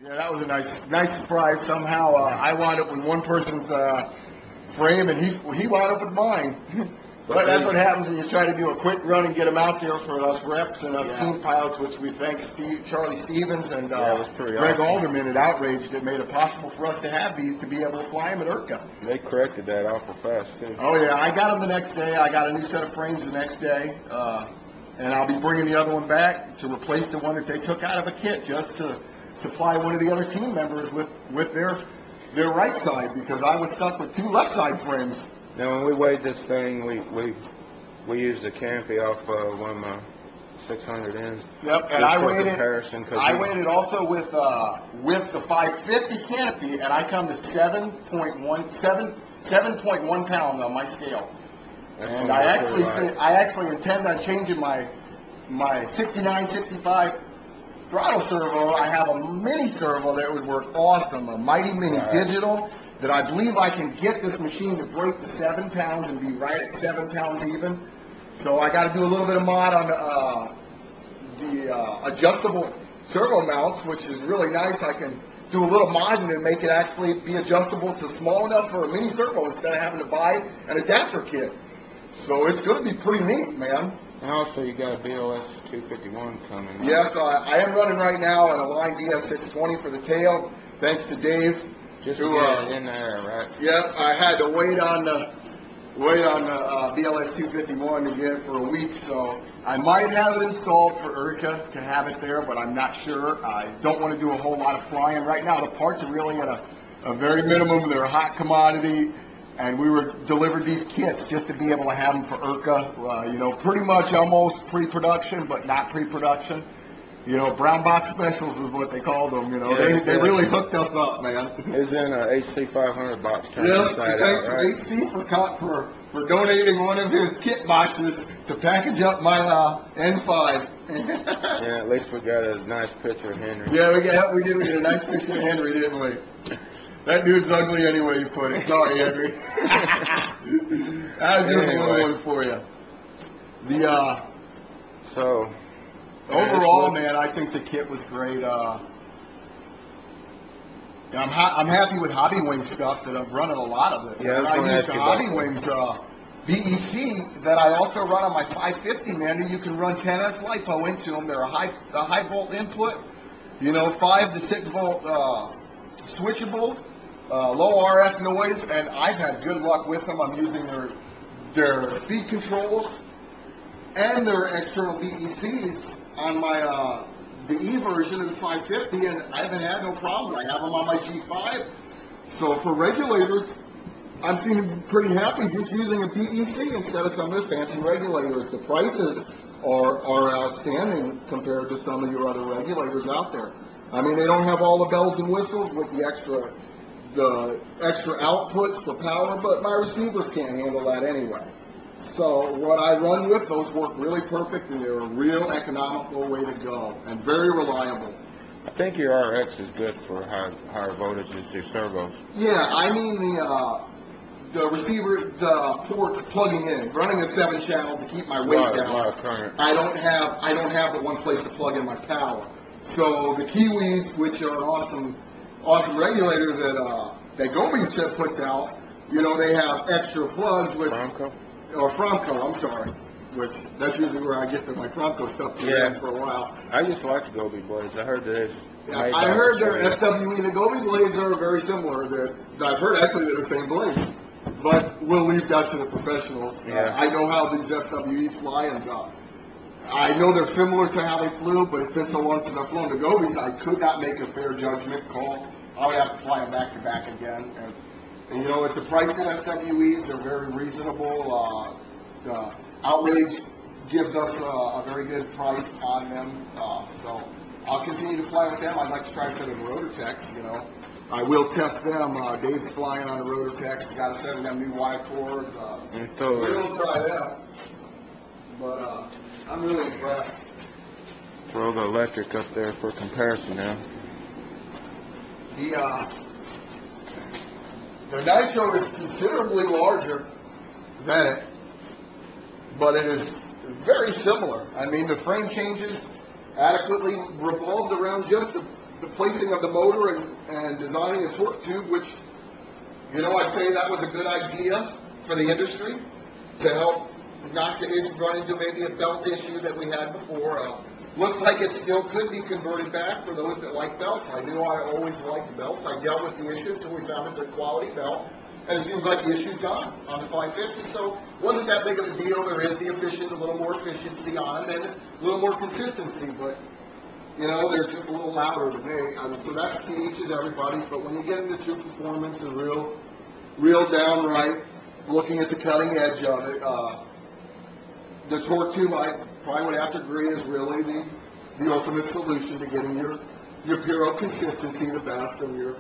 Yeah, that was a nice surprise. Somehow I wound up with one person's frame, and he wound up with mine. But that's what happens when you try to do a quick run and get them out there for us reps and us team pilots, which we thank Charlie Stevens and Greg Alderman at Outrage that made it possible for us to have these to be able to fly them at IRCA. They corrected that awful fast, too. Oh, yeah. I got them the next day. I got a new set of frames the next day. And I'll be bringing the other one back to replace the one that they took out of a kit just to supply one of the other team members with their right side, because I was stuck with two left side frames. Now, when we weighed this thing, we used a canopy off one of my 600 ends. Yep, and I weighed it also with the 550 canopy, and I come to 7.1 pounds on my scale. And I actually intend on changing my 69, 65 throttle servo. I have a mini servo that would work awesome, a Mighty Mini Digital, that I believe I can get this machine to break the 7 pounds and be right at 7 pounds even. So I got to do a little bit of mod on the adjustable servo mounts, which is really nice. I can do a little modding and make it actually be adjustable to small enough for a mini servo instead of having to buy an adapter kit. So it's going to be pretty neat, man. And also you got a BLS 251 coming. Yes, I am running right now on a Line DS620 for the tail, thanks to Dave. Just to get it in there, right? Yep, I had to wait on the BLS 251 to get it for a week, so I might have it installed for IRCA to have it there, but I'm not sure. I don't want to do a whole lot of flying. Right now, the parts are really at a very minimum. They're a hot commodity, and we were delivered these kits just to be able to have them for IRCA. Pretty much almost pre-production, but not pre-production. Brown box specials is what they called them. They really hooked us up, man. It was in a HC 500 box. Yes, thanks to HC for donating one of his kit boxes to package up my N5. Yeah, at least we got a nice picture of Henry. Yeah, we did. We get a nice picture of Henry, didn't we? That dude's ugly anyway you put it. Sorry, Henry. That was just a little one for you. Overall, man, I think the kit was great. I'm happy with Hobby Wing stuff that I'm running a lot of it. Yeah, I use the Hobby Wings BEC that I also run on my 550, man. You can run 10S LiPo into them. They're a high volt input, 5 to 6 volt switchable, low RF noise, and I've had good luck with them. I'm using their speed controls and their external BECs on my the E version of the 550, and I haven't had no problems. I have them on my G5. So for regulators, I'm seeming pretty happy just using a BEC instead of some of the fancy regulators. The prices are outstanding compared to some of your other regulators out there. I mean, they don't have all the bells and whistles with the extra outputs for power, but my receivers can't handle that anyway. So what I run with, those work really perfect, and they're a real economical way to go, and very reliable. I think your RX is good for higher voltages, your servos. Yeah, I mean the receiver, the ports plugging in, running a 7-channel to keep my weight down. A lot of current. I don't have but one place to plug in my power. So the Kiwis, which are an awesome regulator that Gobi puts out, they have extra plugs with Fromco, I'm sorry, which that's usually where I get my Fromco stuff for a while. I used to like the Gobi blades. I heard that. I heard their SWE, the Gobi blades are very similar. I've heard actually they're the same blades, but we'll leave that to the professionals. Yeah. I know how these SWEs fly, and I know they're similar to how they flew, but it's been so long since I've flown the Gobis, I could not make a fair judgment call. I would have to fly them back to back again. And at the price of SWEs, they're very reasonable. Outrage gives us a very good price on them. So I'll continue to fly with them. I'd like to try to set up Rotortex, I will test them. Dave's flying on a Rotortex. Got to send them new Y cores. We'll try them. But I'm really impressed. Throw the electric up there for comparison now. The Nitro is considerably larger than it, but it is very similar. I mean, the frame changes adequately revolved around just the placing of the motor and designing a torque tube, which, you know, I say that was a good idea for the industry to help not to run into maybe a belt issue that we had before. Looks like it still could be converted back for those that like belts. I knew I always liked belts. I dealt with the issue until we found a good quality belt, and it seems like the issue's gone on the 550. So wasn't that big of a deal. There is a little more efficiency on it, and a little more consistency, but you know, they're just a little louder to me. So that's to each is everybody's. But when you get into true performance and real downright looking at the cutting edge of it, the torque tube, I probably would have to agree, is really the ultimate solution to getting your pure consistency the best, and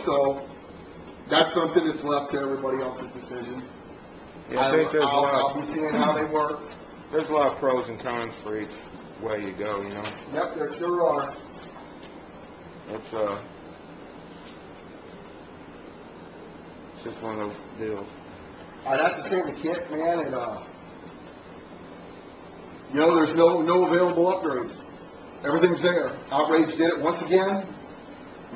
so that's something that's left to everybody else's decision. Yeah, I think I'll be seeing how they work. There's a lot of pros and cons for each way you go, you know. Yep, there sure are. It's just one of those deals. I'd have to say the kit, man, and there's no available upgrades. Everything's there. Outrage did it once again.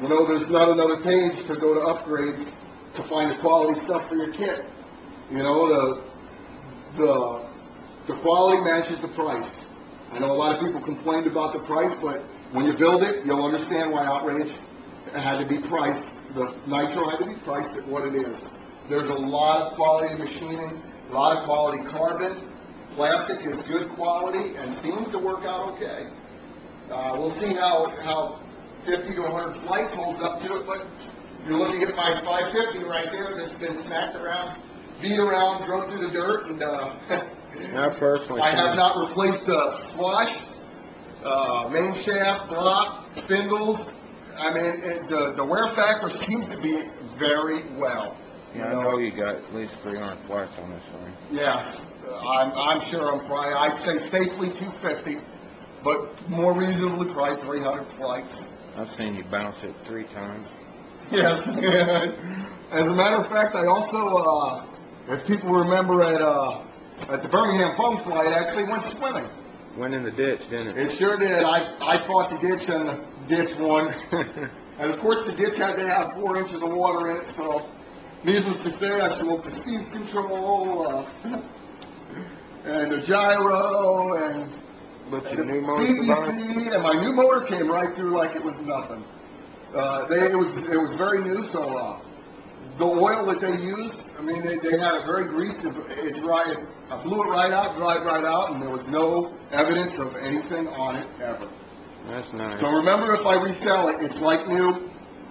There's not another page to go to upgrades to find the quality stuff for your kit. The quality matches the price. I know a lot of people complained about the price, but when you build it, you'll understand why Outrage had to be priced. The nitro had to be priced at what it is. There's a lot of quality machining, a lot of quality carbon. Plastic is good quality and seems to work out okay. We'll see how 50 to 100 flights holds up to it, but you're looking at my 550 right there that's been smacked around, beat around, drove through the dirt, and I have not replaced the swash, main shaft, block, spindles. I mean, the wear factor seems to be very well. Yeah, I know you got at least 300 flights on this thing. Yes, I'm sure I'm probably, I'd say safely 250, but more reasonably probably 300 flights. I've seen you bounce it 3 times. Yes. As a matter of fact, I also, if people remember at the Birmingham Foam flight, actually went swimming. Went in the ditch, didn't it? It sure did. I fought the ditch, and the ditch won. And of course, the ditch had to have 4 inches of water in it, so needless to say, I smoked the speed control, and the gyro, and the new motor BEC, and my new motor came right through like it was nothing. It was very new, so the oil that they used, I mean, they had it very greased. It dried. I blew it right out, dried right out, and there was no evidence of anything on it ever. That's nice. So remember, if I resell it, it's like new,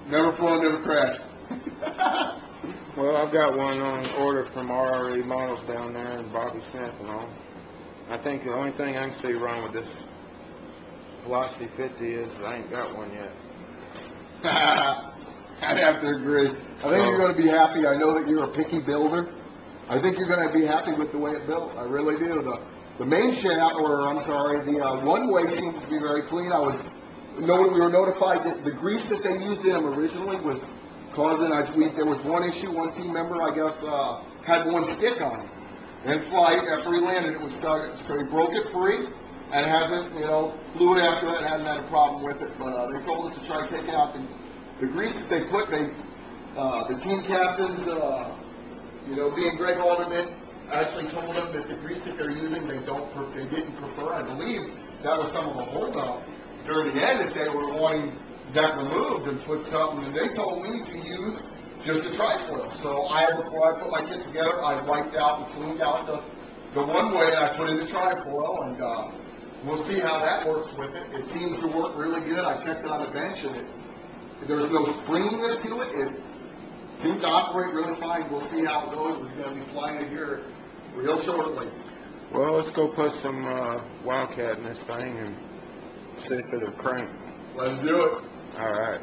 never flown, never crashed. Well, I've got one on order from RRE Models down there in Bobby Smith and all. I think the only thing I can see wrong with this Velocity 50 is I ain't got one yet. I'd have to agree. I think you're going to be happy. I know that you're a picky builder. I think you're going to be happy with the way it built. I really do. The main shaft, the one-way seems to be very clean. We were notified that the grease that they used in them originally was causing, there was one issue, one team member, I guess, had one stick on him. In flight, after he landed, it was stuck, so he broke it free, and hasn't, flew it after that and hasn't had a problem with it. But they told us to try taking out the grease that they put. The team captains, being Greg Alderman, actually told them that the grease that they're using, they didn't prefer. I believe that was some of the holdup during the end that they were wanting that removed and put something. And they told me to use just a trifoil. So before I put my kit together, I wiped out and cleaned out the one way, and I put in the trifoil, and we'll see how that works with it. It seems to work really good. I checked it on the bench, and there's no springiness to it. It seems to operate really fine. We'll see how it goes. We're going to be flying it here real shortly. Well, let's go put some Wildcat in this thing and see if it'll crank. Let's do it. All right.